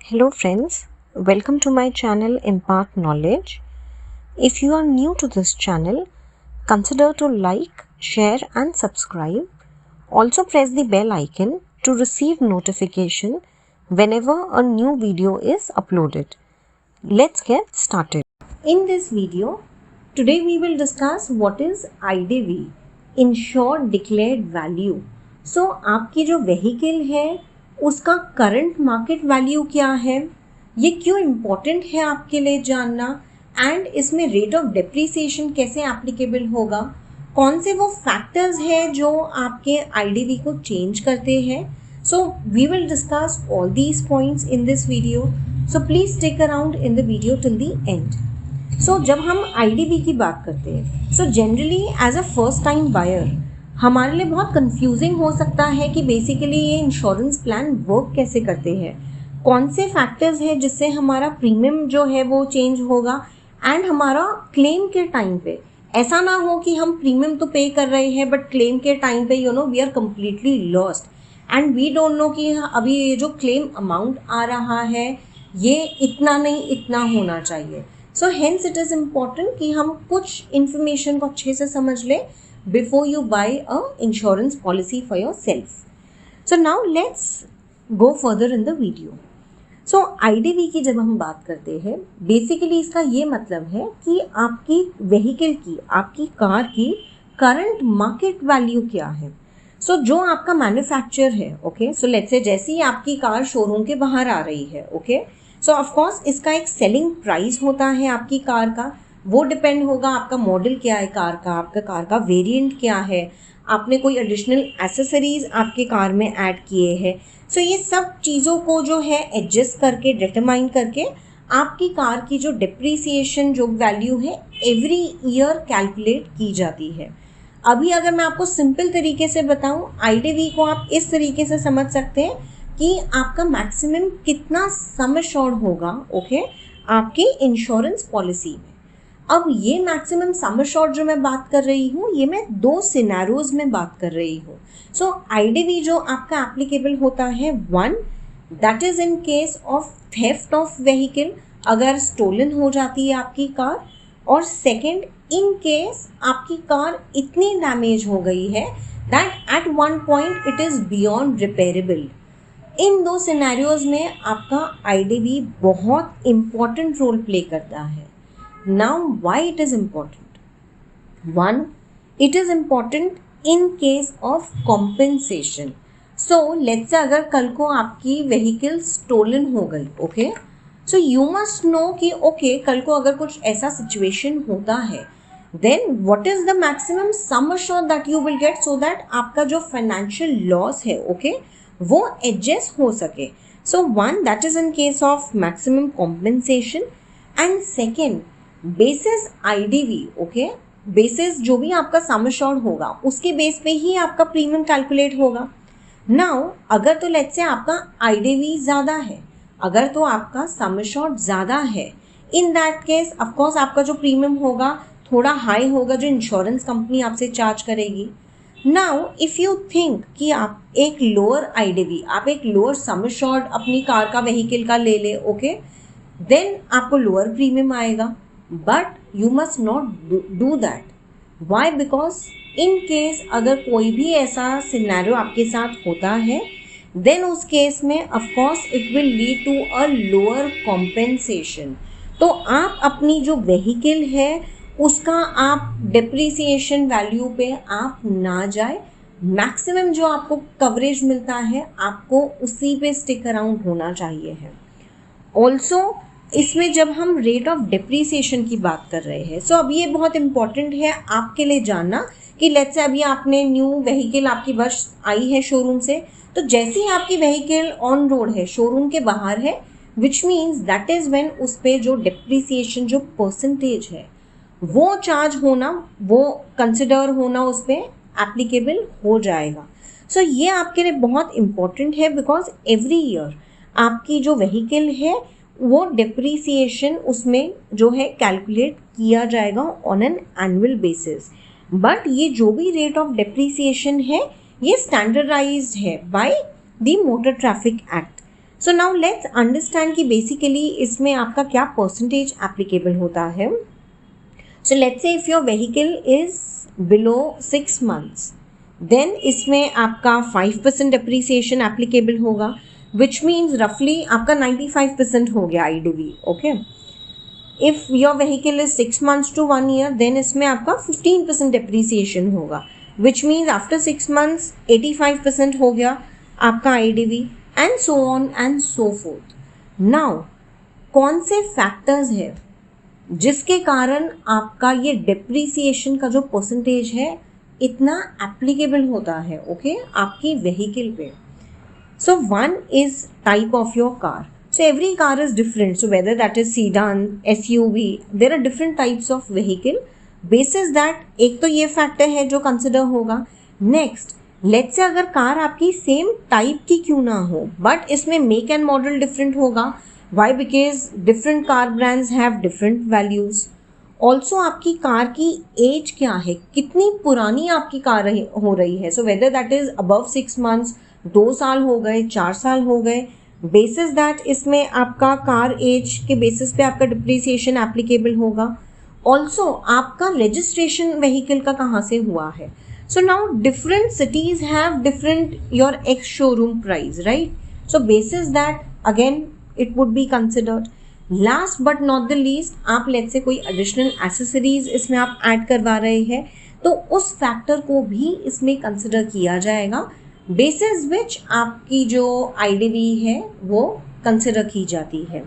Hello friends, welcome to my channel Impact Knowledge. If you are new to this channel, consider to like, share and subscribe. Also press the bell icon to receive notification whenever a new video is uploaded. Let's get started. In this video, today we will discuss what is IDV, Insured Declared Value. So आपकी जो vehicle है उसका current market value क्या है, ये क्यों important है आपके लिए जानना, एंड इसमें रेट ऑफ डेप्रिसिएशन कैसे एप्लीकेबल होगा, कौन से वो फैक्टर्स हैं जो आपके आईडीवी को चेंज करते हैं. So we will discuss all these points in this video, so please stick around in the video till the end. So जब हम आईडीवी की बात करते हैं, so generally as a first time buyer हमारे लिए बहुत कंफ्यूजिंग हो सकता है कि बेसिकली ये इंश्योरेंस प्लान वर्क कैसे करते हैं, कौन से फैक्टर्स हैं जिससे हमारा प्रीमियम जो है वो चेंज होगा, एंड हमारा क्लेम के टाइम पे ऐसा ना हो कि हम प्रीमियम तो पे कर रहे हैं बट क्लेम के टाइम पे we are completely lost and we don't know कि अभी ये जो क्लेम अमाउंट आ रहा है ये इतना नहीं इतना होना चाहिए. So hence it is important कि हम कुछ इन्फॉर्मेशन को अच्छे से समझ लें before you buy a insurance policy for yourself. So now let's go further in the video. So IDV की जब हम बात करते हैं, बेसिकली इसका ये मतलब है कि आपकी व्हीकल की, आपकी कार की करंट मार्केट वैल्यू क्या है. सो जो आपका मैन्युफैक्चर है, ओके, सो लेट्स से जैसे ही आपकी कार शोरूम के बाहर आ रही है, ओके, सो ऑफकोर्स इसका एक सेलिंग प्राइस होता है आपकी कार का. वो डिपेंड होगा आपका मॉडल क्या है कार का, आपका कार का वेरिएंट क्या है, आपने कोई एडिशनल एसेसरीज आपके कार में ऐड किए हैं. सो ये सब चीज़ों को जो है एडजस्ट करके डिटरमाइन करके आपकी कार की जो डिप्रिसिएशन जो वैल्यू है एवरी ईयर कैलकुलेट की जाती है. अभी अगर मैं आपको सिंपल तरीके से बताऊं, आईडीवी को आप इस तरीके से समझ सकते हैं कि आपका मैक्सिमम कितना सम एश्योर्ड होगा, ओके, आपकी इंश्योरेंस पॉलिसी में. अब ये मैक्सिमम सम एश्योर्ड जो मैं बात कर रही हूँ, ये मैं दो सिनेरियोज में बात कर रही हूँ. सो आईडीवी जो आपका एप्लीकेबल होता है, one that is in case of theft of vehicle, अगर स्टोलन हो जाती है आपकी कार, और सेकंड इन केस आपकी कार इतनी डैमेज हो गई है that at one point it is beyond repairable. इन दो सिनेरियोज में आपका आईडीवी बहुत इम्पॉर्टेंट रोल प्ले करता है. Now, why it is important? One, it is important in case of compensation. So, let's say अगर कल को आपकी vehicle stolen हो गई, okay? So, you must know कि okay, कल को अगर कुछ ऐसा situation होता है, then what is the maximum sum assured that you will get so that आपका जो financial loss है, okay, वो adjust हो सके. So, one, that is in case of maximum compensation, and second, basis IDV, okay, basis जो भी आपका sum assured होगा उसके बेस पे ही आपका प्रीमियम कैलकुलेट होगा. नाउ अगर तो लेट्स से आपका आईडीवी ज़्यादा है, अगर तो आपका सम एश्योर्ड ज़्यादा है, इन दैट केस ऑफकोर्स आपका जो प्रीमियम होगा थोड़ा हाई होगा जो इंश्योरेंस कंपनी आपसे चार्ज करेगी. नाउ इफ़ यू थिंक कि आप एक लोअर आईडीवी, आप एक लोअर सम एश्योर्ड अपनी कार का व्हीकल का ले ले, ओके, देन आपको लोअर प्रीमियम आएगा. But you must not do that. Why? Because in case अगर कोई भी ऐसा सिनेरियो आपके साथ होता है, then उस केस में of course it will lead to a lower compensation. तो आप अपनी जो व्हीकल है उसका आप डिप्रिसिएशन वैल्यू पे आप ना जाए, मैक्सिमम जो आपको कवरेज मिलता है आपको उसी पे स्टिक अराउंड होना चाहिए है. ऑल्सो इसमें जब हम रेट ऑफ डिप्रिसिएशन की बात कर रहे हैं, सो अब ये बहुत इंपॉर्टेंट है आपके लिए जानना कि लेट्स से अभी आपने न्यू व्हीकल आपकी बस आई है शोरूम से, तो जैसे ही आपकी व्हीकल ऑन रोड है, शोरूम के बाहर है, which means that is when उस पर जो डिप्रिसिएशन जो परसेंटेज है वो चार्ज होना, वो कंसिडर होना उस पर एप्लीकेबल हो जाएगा. सो ये आपके लिए बहुत इंपॉर्टेंट है बिकॉज एवरी ईयर आपकी जो व्हीकल है वो डिप्रिसिएशन उसमें जो है कैलकुलेट किया जाएगा on an annual basis. But ये जो भी रेट ऑफ डिप्रिसिएशन है ये स्टैंडर्डाइज्ड है by the motor traffic act. So now let's understand कि बेसिकली इसमें आपका क्या परसेंटेज एप्लीकेबल होता है. So let's say if your vehicle is below 6 months, then इसमें आपका 5% डेप्रीसिएशन एप्लीकेबल होगा, विच मीन्स रफली आपका 95% हो गया IDV. Okay, if your vehicle is 6 months to 1 year, then इसमें आपका 15% डेप्रीसिएशन होगा, विच मीन्स आफ्टर 6 months 85% हो गया आपका IDV, and so on and so fourth. Now कौन से फैक्टर्स है जिसके कारण आपका ये डेप्रीसिएशन का जो परसेंटेज है इतना एप्लीकेबल होता है, ओके, आपकी व्हीकल पे. So one is type of your car. So every car is different. So whether that is sedan, SUV, there are different types of vehicle. Basis that एक तो ये फैक्टर है जो कंसिडर होगा. नेक्स्ट, लेट्स से अगर car आपकी same type की क्यों ना हो, बट इसमें मेक एंड मॉडल डिफरेंट होगा. Why? Because different car brands have different values. Also आपकी कार की एज क्या है, कितनी पुरानी आपकी कार हो रही है. So whether that is above 6 months, 2 साल हो गए, 4 साल हो गए, बेसिस दैट इसमें आपका कार एज के बेसिस पे आपका डिप्रिसिएशन एप्लीकेबल होगा. ऑल्सो आपका रजिस्ट्रेशन व्हीकल का कहाँ से हुआ है. So now different cities have different your ex showroom price, right? So basis that again it would be considered. Last but not the least, आप let's say कोई additional accessories इसमें आप add करवा रहे हैं तो उस फैक्टर को भी इसमें कंसिडर किया जाएगा, बेसिस विच आपकी जो IDV है वो कंसिडर की जाती है.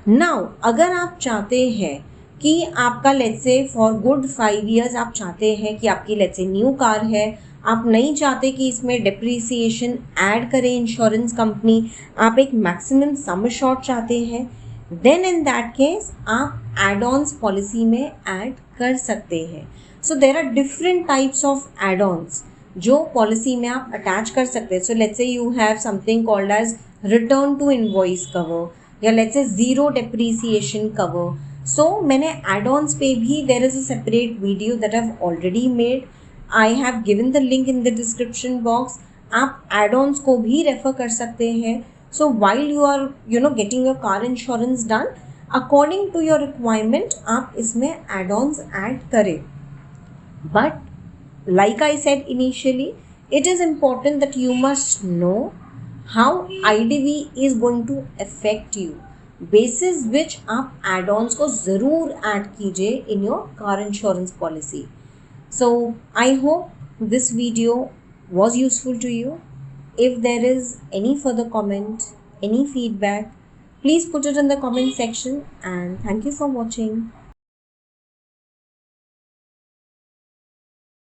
नाउ अगर आप चाहते हैं कि आपका let's say for good 5 years आप चाहते हैं कि आपकी लेट्स से न्यू कार है, आप नहीं चाहते कि इसमें डेप्रीसिएशन ऐड करे इंश्योरेंस कंपनी, आप एक मैक्सिमम सम अश्योर्ड चाहते हैं, देन इन दैट केस आप एड ऑन्स पॉलिसी में ऐड कर सकते हैं. So there are different types of add ons जो पॉलिसी में आप अटैच कर सकते हैं. So let's say you have something called as return to invoice cover या let's say zero depreciation cover. So मैंने एड-ऑन्स पे भी there is a separate video that I have already made. I have given the link in the description box. आप add ons को भी refer कर सकते हैं. So while you are getting your car insurance done, according to your requirement आप इसमें add ons add करें. But like I said initially, it is important that you must know how IDV is going to affect you, basis which आप add ons को ज़रूर add कीजिए इन your car insurance policy. So I hope this video was useful to you. If there is any further comment, any feedback, please put it in the comment section, and thank you for watching.